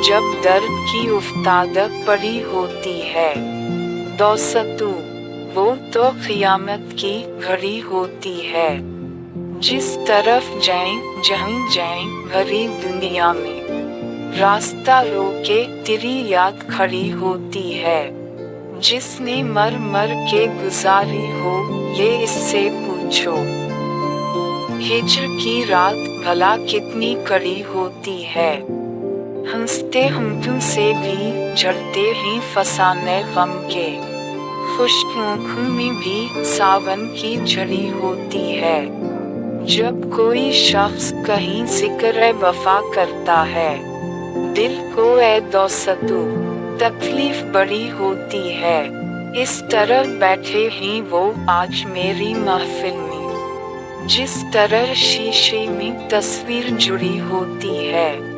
जब दर्द की उफ्ताद पड़ी होती है। दोस्तों, वो तो क़यामत की घड़ी होती है। जिस तरफ जाएं जहाँ जाएं भरी दुनिया में, रास्ता रोके तेरी याद खड़ी होती है। जिसने मर मर के गुजारी हो ये इससे पूछो। हिज्र की रात भला कितनी कड़ी होती है। हंसते हम तुमसे भी झड़ते हैं फसाने गम के। खुश्क आँखों में भी सावन की झड़ी होती है। जब कोई शख्स कहीं ज़िक्र वफा करता है, दिल को ए दोस्तों तकलीफ बड़ी होती है। इस तरह बैठे हैं वो आज मेरी महफिल में, जिस तरह शीशे में तस्वीर जुड़ी होती है।